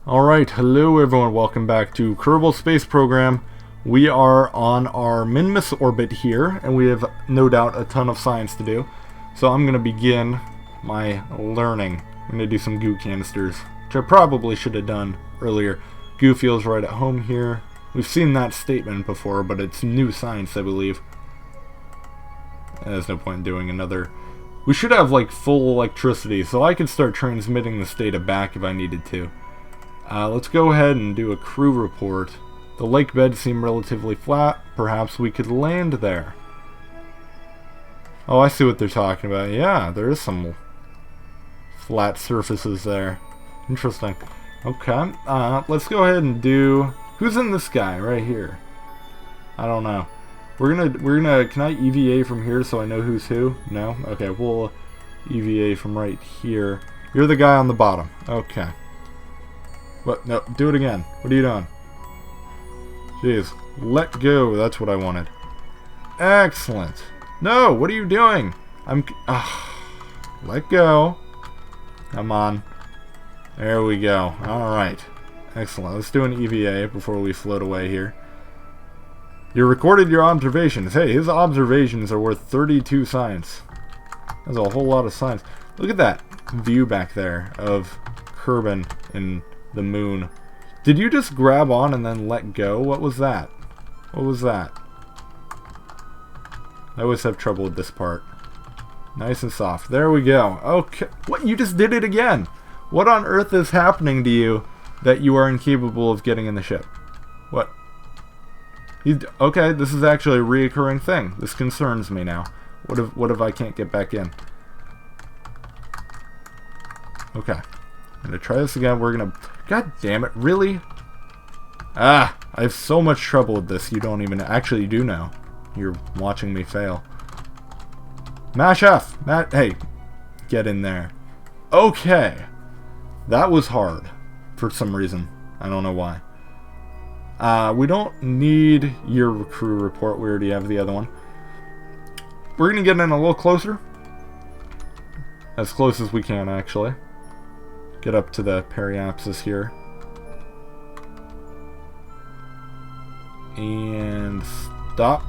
Alright, hello everyone, welcome back to Kerbal Space Program. We are on our Minmus orbit here, and we have no doubt a ton of science to do. So I'm going to begin my learning. I'm going to do some goo canisters, which I probably should have done earlier. Goo feels right at home here. We've seen that statement before, but it's new science, I believe. There's no point in doing another. We should have like full electricity, so I could start transmitting this data back if I needed to. Let's go ahead and do a crew report. The lake beds seem relatively flat. Perhaps we could land there. Oh, I see what they're talking about. Yeah, there is some flat surfaces there. Interesting. Okay, let's go ahead and do... Who's in this guy right here? I don't know. We're gonna, can I EVA from here so I know who's who? No? Okay, we'll EVA from right here. You're the guy on the bottom. Okay. What? No, do it again. What are you doing? Jeez. Let go. That's what I wanted. Excellent. No, what are you doing? Let go. Come on. There we go. Alright. Excellent. Let's do an EVA before we float away here. You recorded your observations. Hey, his observations are worth 32 science. That's a whole lot of science. Look at that view back there of Kerbal and the moon. Did you just grab on and then let go? What was that? What was that? I always have trouble with this part. Nice and soft. There we go. Okay. What? You just did it again. What on earth is happening to you that you are incapable of getting in the ship? What? Okay, this is actually a reoccurring thing. This concerns me now. What if I can't get back in? Okay. I'm gonna try this again. We're gonna... God damn it, really? I have so much trouble with this. You don't even... Actually, you do know. You're watching me fail. Mash F! Hey, get in there. Okay. That was hard. For some reason. I don't know why. We don't need your crew report. We already have the other one. We're gonna get in a little closer. As close as we can, actually. Get up to the periapsis here. And stop.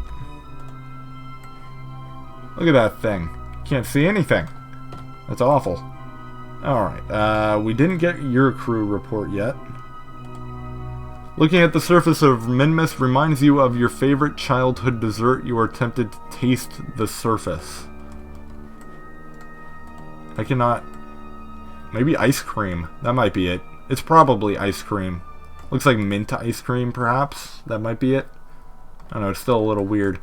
Look at that thing. Can't see anything. That's awful. Alright, we didn't get your crew report yet. Looking at the surface of Minmus reminds you of your favorite childhood dessert. You are tempted to taste the surface. I cannot... Maybe ice cream. That might be it. It's probably ice cream. Looks like mint ice cream, perhaps. That might be it. I don't know, it's still a little weird.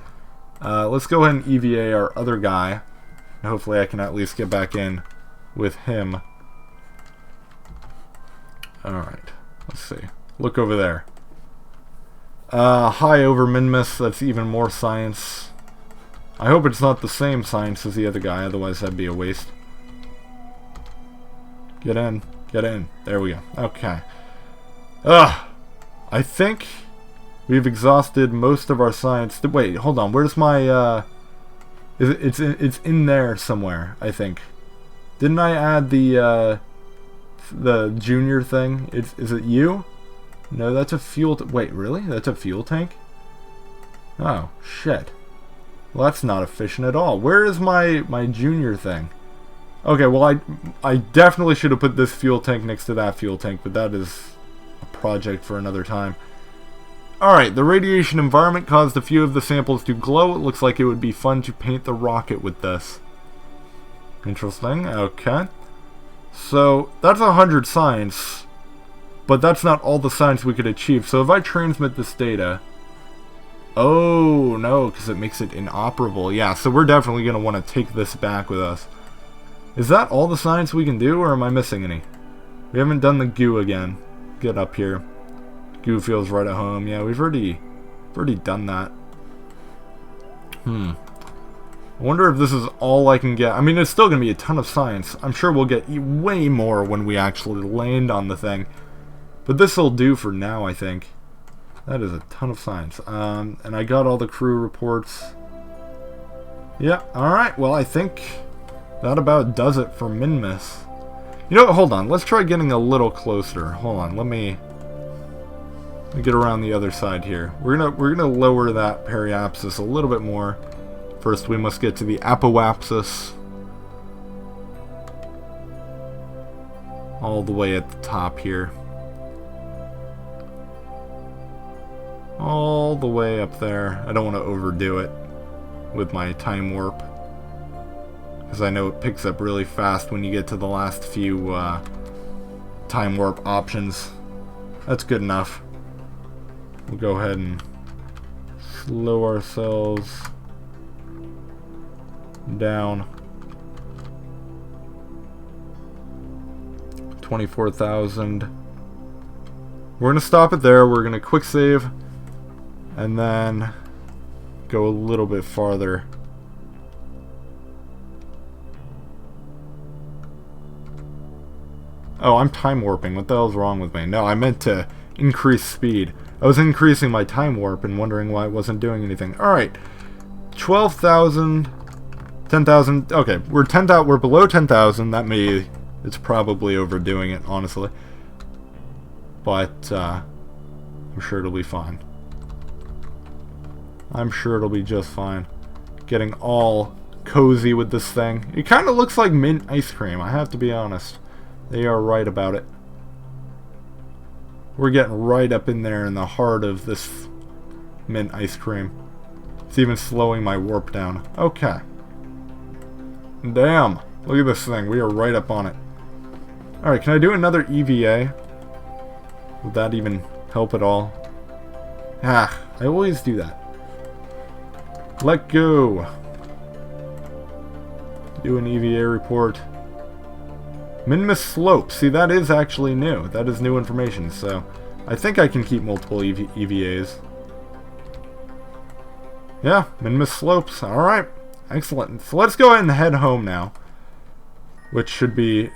Let's go ahead and EVA our other guy. And hopefully I can at least get back in with him. Alright, let's see. Look over there. High over Minmus, that's even more science. I hope it's not the same science as the other guy, otherwise that'd be a waste. Get in. Get in. There we go. Okay. I think we've exhausted most of our science. Wait, hold on. Where's my, it's in there somewhere, I think. Didn't I add the junior thing? Is it you? No, that's a fuel... Wait, really? That's a fuel tank? Oh, shit. Well, that's not efficient at all. Where is my junior thing? Okay, well, I definitely should have put this fuel tank next to that fuel tank, but that is a project for another time. Alright, the radiation environment caused a few of the samples to glow. It looks like it would be fun to paint the rocket with this. Interesting, okay. So, that's 100 science, but that's not all the science we could achieve. So if I transmit this data... Oh, no, because it makes it inoperable. Yeah, so we're definitely going to want to take this back with us. Is that all the science we can do, or am I missing any? We haven't done the goo again. Get up here. Goo feels right at home. Yeah, we've already done that. I wonder if this is all I can get. I mean, it's still going to be a ton of science. I'm sure we'll get way more when we actually land on the thing. But this will do for now, I think. That is a ton of science. And I got all the crew reports. Yeah, alright. Well, I think that about does it for Minmus. You know what? Hold on. Let's try getting a little closer. Hold on. Let me get around the other side here. We're gonna lower that periapsis a little bit more. First, we must get to the apoapsis. All the way at the top here. All the way up there. I don't want to overdo it with my time warp, because I know it picks up really fast when you get to the last few time warp options. That's good enough. We'll go ahead and slow ourselves down. 24,000. We're going to stop it there. We're going to quick save and then go a little bit farther. Oh, I'm time warping. What the hell's wrong with me? No, I meant to increase speed. I was increasing my time warp and wondering why it wasn't doing anything. Alright. 12,000. 10,000. Okay, we're below 10,000. That may... It's probably overdoing it, honestly. But, I'm sure it'll be fine. I'm sure it'll be just fine. Getting all cozy with this thing. It kind of looks like mint ice cream, I have to be honest. They are right about it. We're getting right up in there in the heart of this mint ice cream. It's even slowing my warp down. Okay. Damn. Look at this thing. We are right up on it. Alright, can I do another EVA? Would that even help at all? Ah, I always do that. Let go. Do an EVA report. Minimus slope. See, that is actually new. That is new information, so I think I can keep multiple EVAs. Yeah, minimus slopes. Alright. Excellent. So let's go ahead and head home now. Which should be...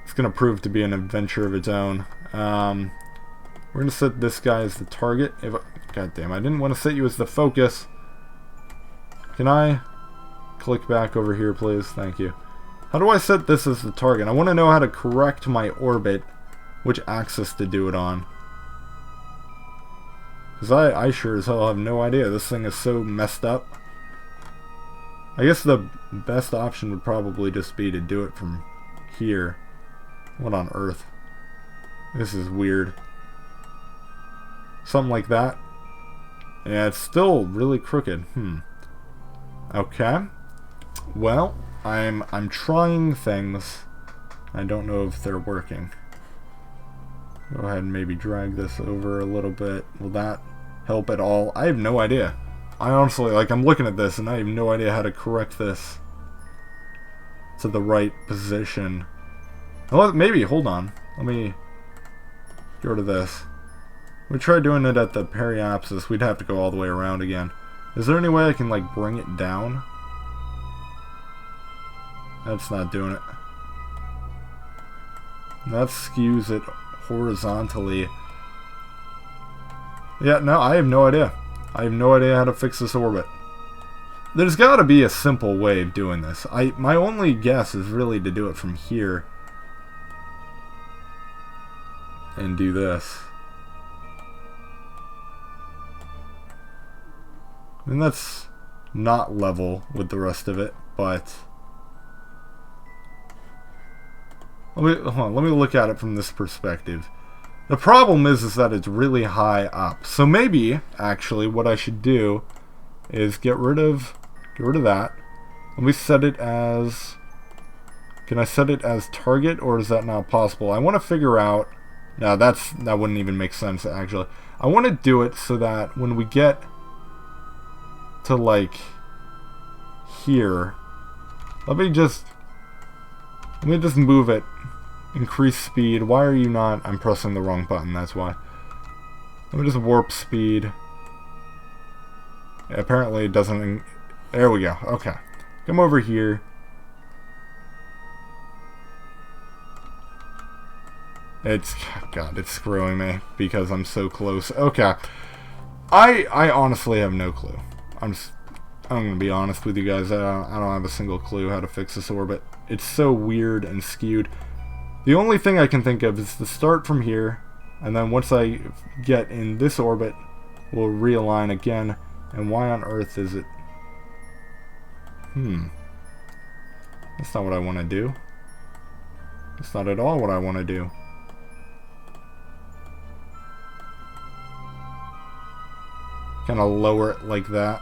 It's going to prove to be an adventure of its own. We're going to set this guy as the target. God damn, I didn't want to set you as the focus. Can I click back over here, please? Thank you. How do I set this as the target? I want to know how to correct my orbit, which axis to do it on. Because I sure as hell have no idea. This thing is so messed up. I guess the best option would probably just be to do it from here. What on earth? This is weird. Something like that. Yeah, it's still really crooked. Okay. Well, I'm trying things. I don't know if they're working. Go ahead and maybe drag this over a little bit. Will that help at all? I have no idea. I honestly, like, I'm looking at this and I have no idea how to correct this to the right position. Well, maybe, hold on. Let me get rid of this. We try doing it at the periapsis. We'd have to go all the way around again. Is there any way I can, like, bring it down? That's not doing it. That skews it horizontally. Yeah, no, I have no idea. I have no idea how to fix this orbit. There's got to be a simple way of doing this. My only guess is really to do it from here. And do this. And that's not level with the rest of it, but... Hold on, let me look at it from this perspective. The problem is that it's really high up. So maybe, actually, what I should do is get rid of that. Let me set it as... Can I set it as target, or is that not possible? I want to figure out... No, that wouldn't even make sense, actually. I want to do it so that when we get to, like, here... Let me just move it. Increase speed. Why are you not... I'm pressing the wrong button, that's why. Let me just warp speed. Yeah, apparently it doesn't... There we go. Okay. Come over here. God, it's screwing me because I'm so close. Okay. I honestly have no clue. I'm gonna be honest with you guys. I don't have a single clue how to fix this orbit. It's so weird and skewed. The only thing I can think of is to start from here, and then once I get in this orbit, we'll realign again. And why on earth is it... That's not what I want to do. That's not at all what I want to do. Kind of lower it like that.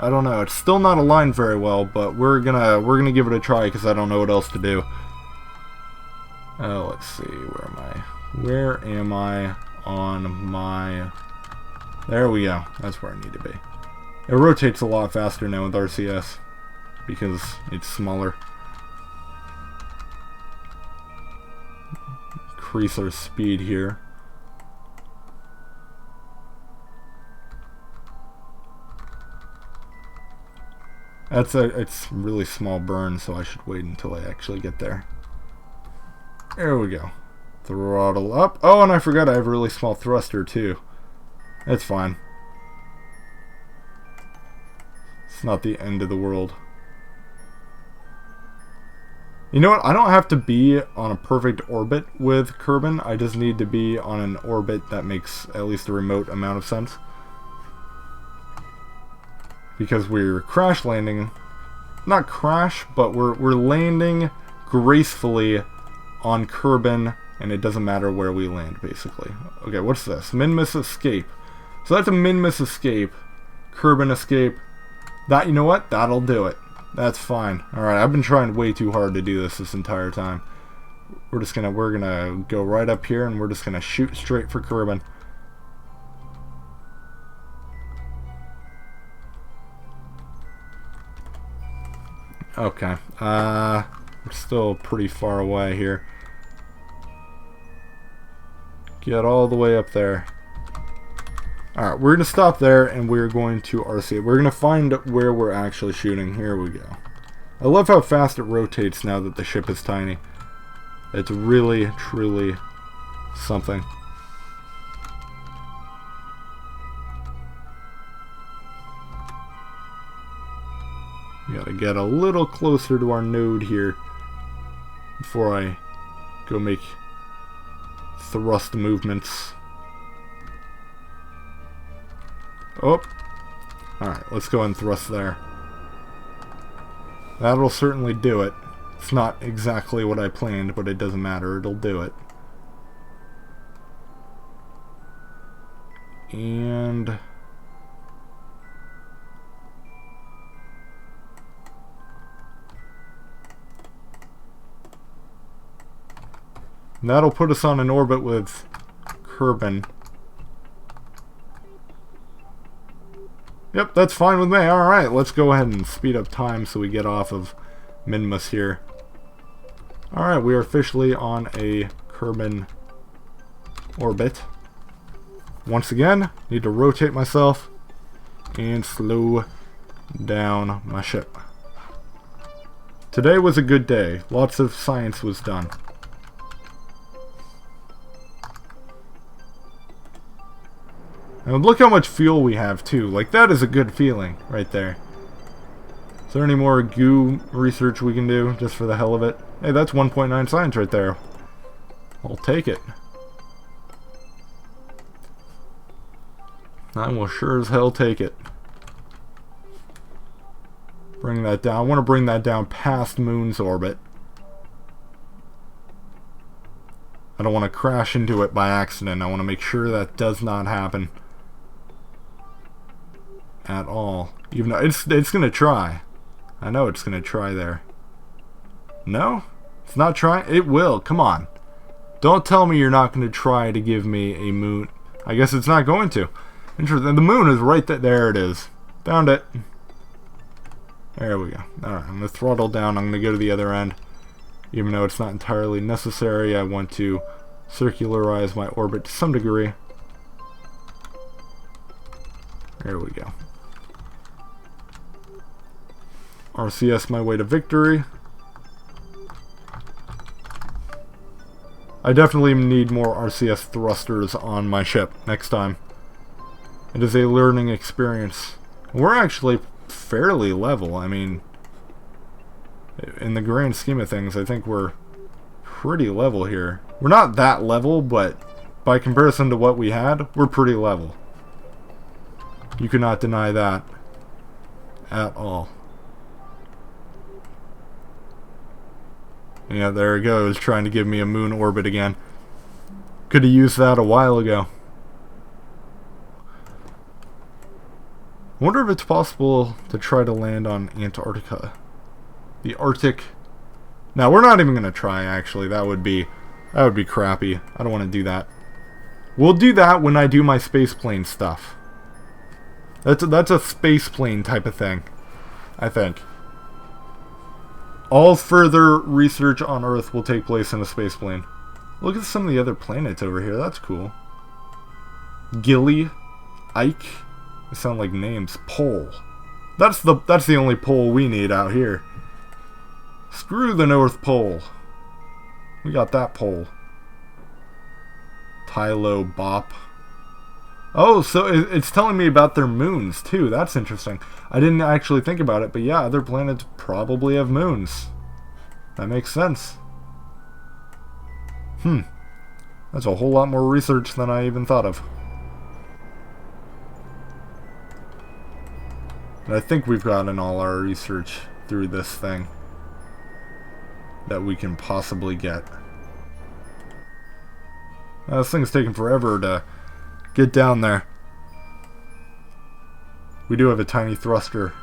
I don't know. It's still not aligned very well, but we're gonna give it a try because I don't know what else to do. Let's see. Where am I? Where am I on my... There we go. That's where I need to be. It rotates a lot faster now with RCS because it's smaller. Increase our speed here. It's really small burn, so I should wait until I actually get there. There we go. Throttle up. Oh, and I forgot I have a really small thruster too. That's fine. It's not the end of the world. You know what? I don't have to be on a perfect orbit with Kerbal. I just need to be on an orbit that makes at least a remote amount of sense. Because we're crash landing, not crash, but we're landing gracefully on Kerbal, and it doesn't matter where we land, basically. Okay, what's this? Min-miss escape. So that's a min-miss escape. Kerbal escape. That, you know what? That'll do it. That's fine. Alright, I've been trying way too hard to do this entire time. We're gonna go right up here, and we're just gonna shoot straight for Kerbal. Okay, we're still pretty far away here. Get all the way up there. Alright, we're going to stop there and we're going to RC. We're going to find where we're actually shooting. Here we go. I love how fast it rotates now that the ship is tiny. It's really, truly something. We gotta get a little closer to our node here before I go make thrust movements. Oh, alright, let's go and thrust there. That'll certainly do it. It's not exactly what I planned, but it doesn't matter, it'll do it. And that'll put us on an orbit with Kerbal. Yep, that's fine with me. Alright, let's go ahead and speed up time so we get off of Minmus here. Alright, we are officially on a Kerbal orbit. Once again, need to rotate myself and slow down my ship. Today was a good day. Lots of science was done. And look how much fuel we have too. Like, that is a good feeling right there. Is there any more goo research we can do just for the hell of it? Hey, that's 1.9 science right there. I'll take it. I will sure as hell take it. Bring that down. I want to bring that down past Moon's orbit. I don't want to crash into it by accident. I want to make sure that does not happen at all. Even though it's gonna try. I know it's gonna try there. No? It's not trying? It will. Come on. Don't tell me you're not gonna try to give me a moon. I guess it's not going to. Interesting. The moon is right there. There it is. Found it. There we go. Alright, I'm gonna throttle down. I'm gonna go to the other end. Even though it's not entirely necessary, I want to circularize my orbit to some degree. There we go. RCS my way to victory. I definitely need more RCS thrusters on my ship next time. It is a learning experience. We're actually fairly level. I mean, in the grand scheme of things, I think we're pretty level here. We're not that level, but by comparison to what we had, we're pretty level. You cannot deny that at all. Yeah, there it goes, trying to give me a moon orbit again. Could have used that a while ago. I wonder if it's possible to try to land on Antarctica. The Arctic. Now, we're not even going to try, actually. That would be crappy. I don't want to do that. We'll do that when I do my spaceplane stuff. That's a spaceplane type of thing, I think. All further research on Earth will take place in a spaceplane. Look at some of the other planets over here. That's cool. Gilly, Ike. They sound like names. Pole. That's the only pole we need out here. Screw the North Pole. We got that pole. Tylo Bop. Oh, so it's telling me about their moons, too. That's interesting. I didn't actually think about it, but yeah, other planets probably have moons. That makes sense. That's a whole lot more research than I even thought of. And I think we've gotten all our research through this thing that we can possibly get. Now, this thing's taking forever to get down there. We do have a tiny thruster,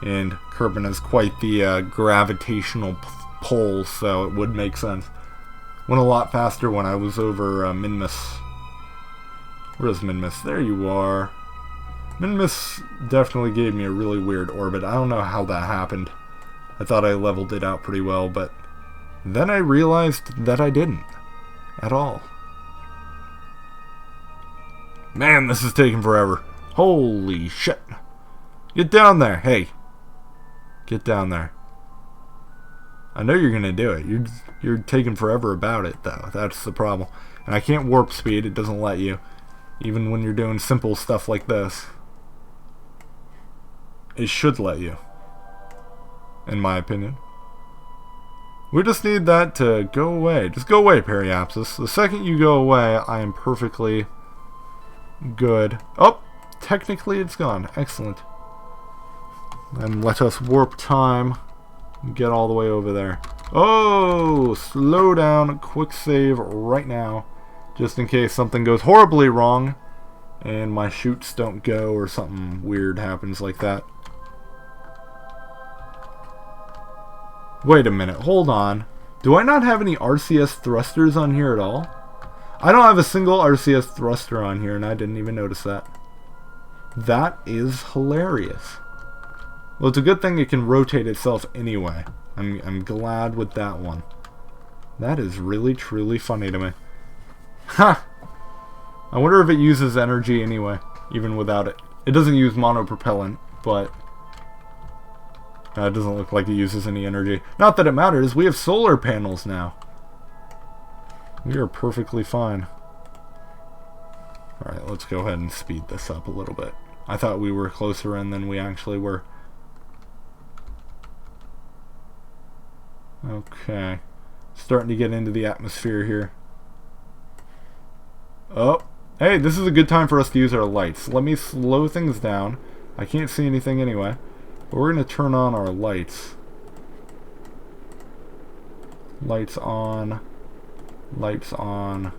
and Kerbal is quite the gravitational pull, so it would make sense. Went a lot faster when I was over Minmus. Where's Minmus? There you are. Minmus definitely gave me a really weird orbit. I don't know how that happened. I thought I leveled it out pretty well, but then I realized that I didn't. At all. Man, this is taking forever. Holy shit. Get down there. Hey. Get down there. I know you're going to do it. You're taking forever about it, though. That's the problem. And I can't warp speed. It doesn't let you. Even when you're doing simple stuff like this. It should let you. In my opinion. We just need that to go away. Just go away, Periapsis. The second you go away, I am perfectly good. Oh! Technically it's gone. Excellent. And let us warp time and get all the way over there. Oh! Slow down. Quick save right now. Just in case something goes horribly wrong and my chutes don't go or something weird happens like that. Wait a minute, hold on. Do I not have any RCS thrusters on here at all? I don't have a single RCS thruster on here, and I didn't even notice that. That is hilarious. Well, it's a good thing it can rotate itself anyway. I'm glad with that one. That is really, truly funny to me. Ha! I wonder if it uses energy anyway, even without it. It doesn't use monopropellant, but it doesn't look like it uses any energy. Not that it matters. We have solar panels now. We are perfectly fine. Alright, let's go ahead and speed this up a little bit. I thought we were closer in than we actually were. Okay. Starting to get into the atmosphere here. Oh. Hey, this is a good time for us to use our lights. Let me slow things down. I can't see anything anyway. But we're going to turn on our lights. Lights on. Lights on.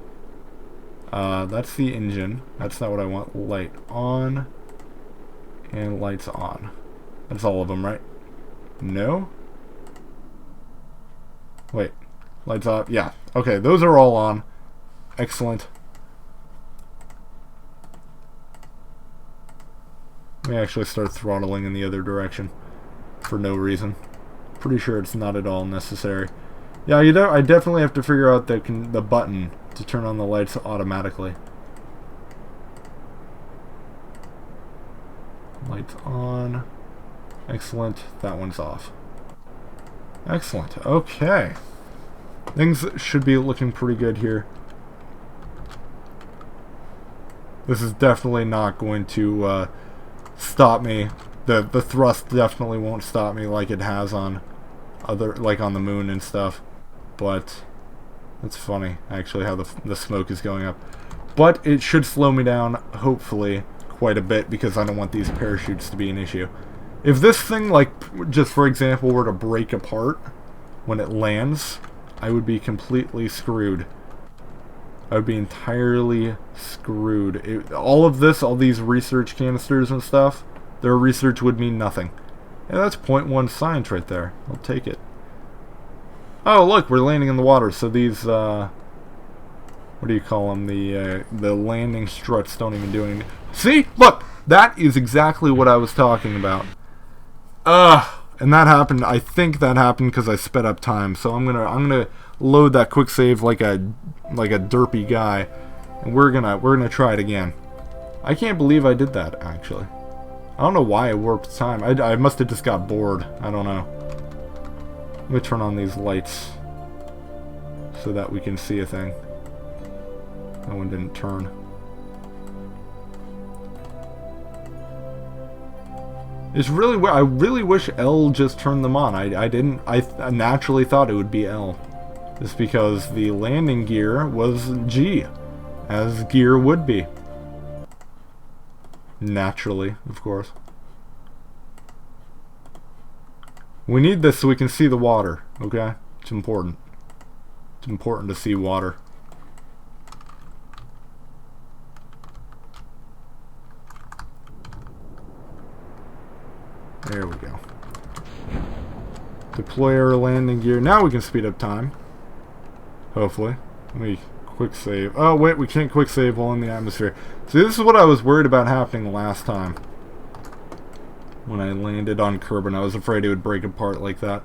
That's the engine. That's not what I want. Light on. And lights on. That's all of them, right? No? Wait. Lights off. Yeah. Okay, those are all on. Excellent. Let me actually start throttling in the other direction for no reason. Pretty sure it's not at all necessary. Yeah, I definitely have to figure out the button to turn on the lights automatically. Lights on. Excellent. That one's off. Excellent. Okay. Things should be looking pretty good here. This is definitely not going to stop me. The thrust definitely won't stop me like it has on other, like on the moon and stuff. but it's funny, actually, how the smoke is going up. But it should slow me down, hopefully, quite a bit, because I don't want these parachutes to be an issue. If this thing, like, just for example, were to break apart when it lands, I would be completely screwed. I would be entirely screwed. All of this, all these research canisters and stuff, their research would mean nothing. And that's 0.1 science right there. I'll take it. Oh, look, we're landing in the water, so these, what do you call them? The landing struts don't even do anything. See? Look! That is exactly what I was talking about. And that happened, I think that happened because I sped up time, so I'm gonna load that quick save like a derpy guy, and we're gonna try it again. I can't believe I did that, actually. I don't know why I warped time. I must have just got bored. I don't know. Let me turn on these lights so that we can see a thing. That one didn't turn. It's really weird. I really wish L just turned them on. I didn't. I naturally thought it would be L. Just because the landing gear was G, as gear would be. Naturally, of course. We need this so we can see the water, okay? It's important. It's important to see water. There we go. Deploy our landing gear. Now we can speed up time. Hopefully. Let me quick save. Oh, wait, we can't quick save while in the atmosphere. See, this is what I was worried about happening last time. When I landed on Kerbal, I was afraid it would break apart like that.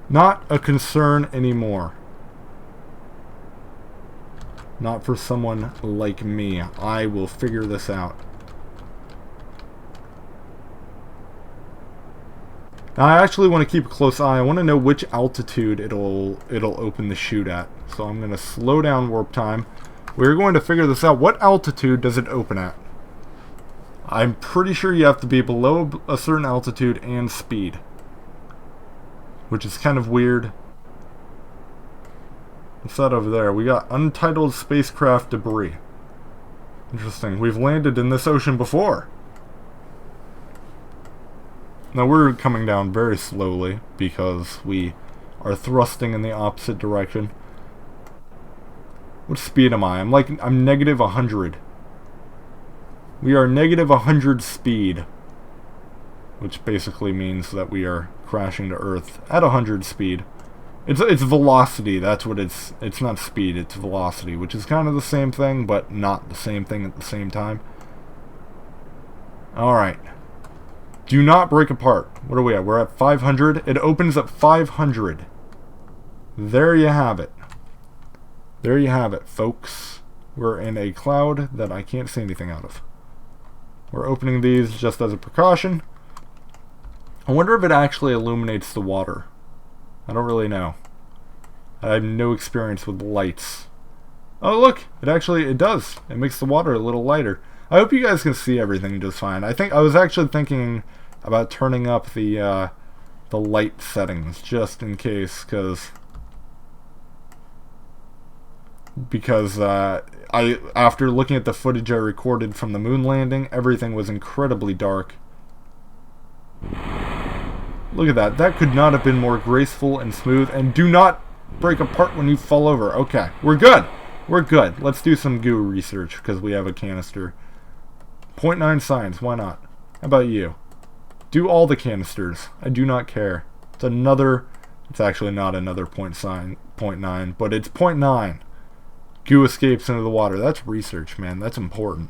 Not a concern anymore. Not for someone like me. I will figure this out. Now, I actually want to keep a close eye. I want to know which altitude it'll open the chute at. So I'm going to slow down warp time. We're going to figure this out. What altitude does it open at? I'm pretty sure you have to be below a certain altitude and speed. Which is kind of weird. What's that over there? We got untitled spacecraft debris. Interesting. We've landed in this ocean before. Now we're coming down very slowly because we are thrusting in the opposite direction. What speed am I? I'm negative 100. We are negative 100 speed, which basically means that we are crashing to Earth at 100 speed. It's velocity. That's what it's not speed. It's velocity, which is kind of the same thing, but not the same thing at the same time. All right. Do not break apart. What are we at? We're at 500. It opens at 500. There you have it. There you have it, folks. We're in a cloud that I can't see anything out of. We're opening these just as a precaution. I wonder if it actually illuminates the water. I don't really know. I have no experience with lights. Oh, look! It does. It makes the water a little lighter. I hope you guys can see everything just fine. I was actually thinking about turning up the light settings just in case, because after looking at the footage I recorded from the moon landing, everything was incredibly dark. Look at that. That could not have been more graceful and smooth. And do not break apart when you fall over. Okay, we're good. We're good. Let's do some goo research because we have a canister. 0.9 science, why not? How about you? Do all the canisters. I do not care. It's actually not another 0.9, but it's 0.9. Goo escapes into the water. That's research, man. That's important.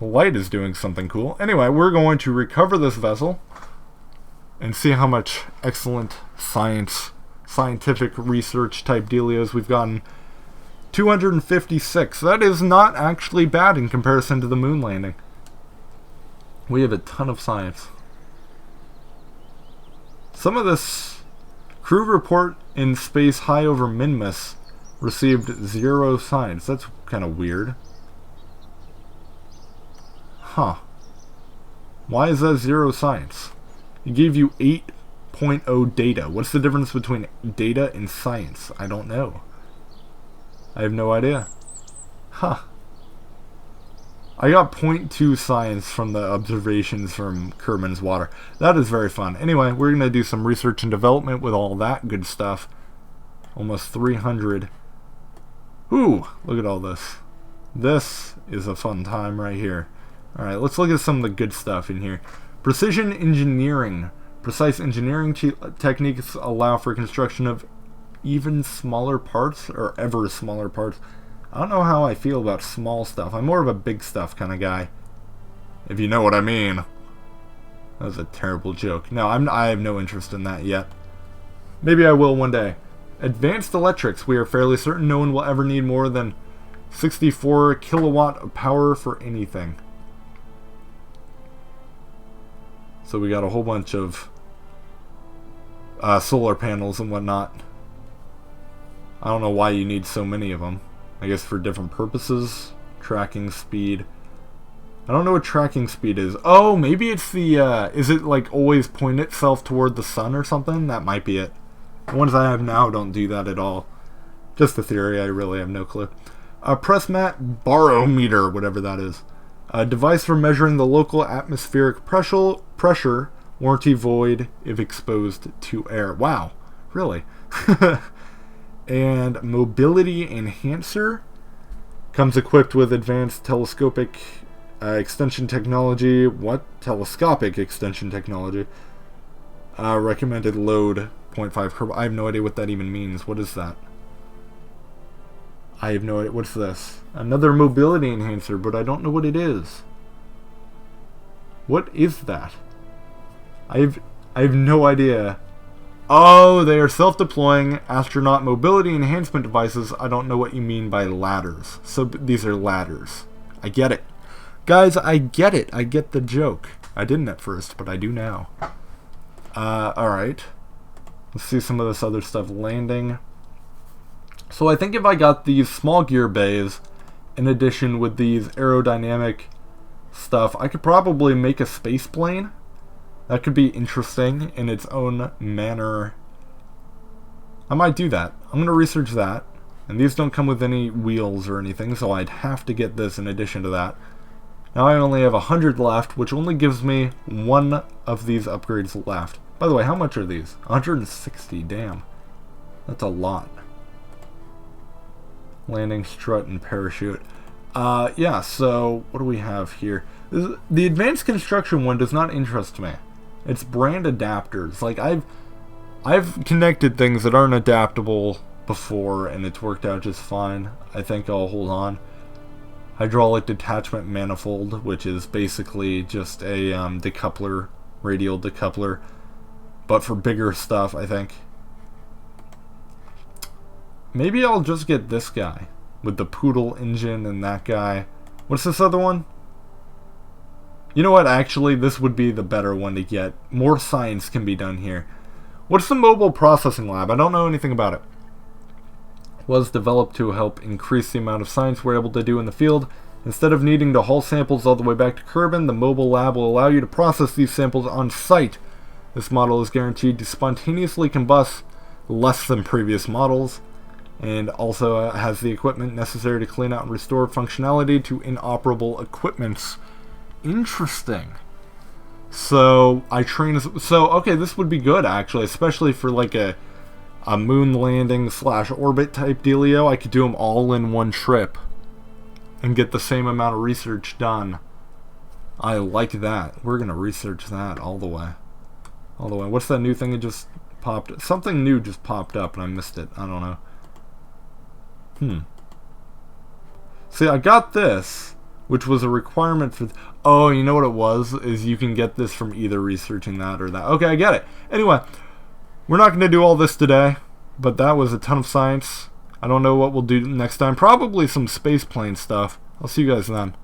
The light is doing something cool. Anyway, we're going to recover this vessel and see how much excellent scientific research type dealios we've gotten. 256. That is not actually bad in comparison to the moon landing. We have a ton of science. Some of this crew report in space high over Minmus received 0 science. That's kind of weird. Huh. Why is that 0 science? It gave you .0 data. What's the difference between data and science? I don't know. I have no idea. Huh. I got .2 science from the observations from Kerman's water. That is very fun. Anyway, we're going to do some research and development with all that good stuff. Almost 300. Ooh, look at all this. This is a fun time right here. Alright, let's look at some of the good stuff in here. Precision engineering. Precise engineering techniques allow for construction of even smaller parts, or ever smaller parts. I don't know how I feel about small stuff. I'm more of a big stuff kind of guy, if you know what I mean. That was a terrible joke. No, I have no interest in that yet. Maybe I will one day. Advanced electrics. We are fairly certain no one will ever need more than 64 kilowatt of power for anything. So we got a whole bunch of solar panels and whatnot. I don't know why you need so many of them. I guess for different purposes. Tracking speed. I don't know what tracking speed is. Oh, maybe it's the, is it like always point itself toward the sun or something? That might be it. The ones I have now don't do that at all. Just a theory, I really have no clue. Press mat barometer, whatever that is. A device for measuring the local atmospheric pressure, warranty void if exposed to air. Wow, really? And mobility enhancer comes equipped with advanced telescopic extension technology. What? Telescopic extension technology. Recommended load 0.5 Kerbal. I have no idea what that even means. What is that? I have no idea. What's this? Another mobility enhancer, but I don't know what it is. What is that? I have no idea. Oh, they are self-deploying astronaut mobility enhancement devices. I don't know what you mean by ladders. So these are ladders. I get it. Guys, I get it. I get the joke. I didn't at first, but I do now. Alright. Let's see some of this other stuff. Landing. So I think if I got these small gear bays in addition with these aerodynamic stuff, I could probably make a space plane. That could be interesting in its own manner. I might do that. I'm going to research that. And these don't come with any wheels or anything, so I'd have to get this in addition to that. Now I only have 100 left, which only gives me one of these upgrades left. By the way, how much are these? 160, damn. That's a lot. Landing, strut, and parachute. Yeah, so what do we have here? The advanced construction one does not interest me. It's brand adapters. Like, I've connected things that aren't adaptable before, and it's worked out just fine. I think I'll hold on. Hydraulic detachment manifold, which is basically just a decoupler, radial decoupler, but for bigger stuff, I think. Maybe I'll just get this guy with the Poodle engine and that guy. What's this other one? You know what, actually, this would be the better one to get. More science can be done here. What's the mobile processing lab? I don't know anything about it. Was developed to help increase the amount of science we're able to do in the field. Instead of needing to haul samples all the way back to Kerbal, the mobile lab will allow you to process these samples on site. This model is guaranteed to spontaneously combust less than previous models, and also has the equipment necessary to clean out and restore functionality to inoperable equipments. Interesting. So I train. So okay, this would be good actually, especially for like a moon landing / orbit type dealio. I could do them all in one trip and get the same amount of research done. I like that. We're gonna research that all the way. All the way. What's that new thing that just popped? Something new just popped up and I missed it. I don't know. See, I got this, which was a requirement for... Oh, you know what it was? Is you can get this from either researching that or that. Okay, I get it. Anyway, we're not going to do all this today, but that was a ton of science. I don't know what we'll do next time. Probably some space plane stuff. I'll see you guys then.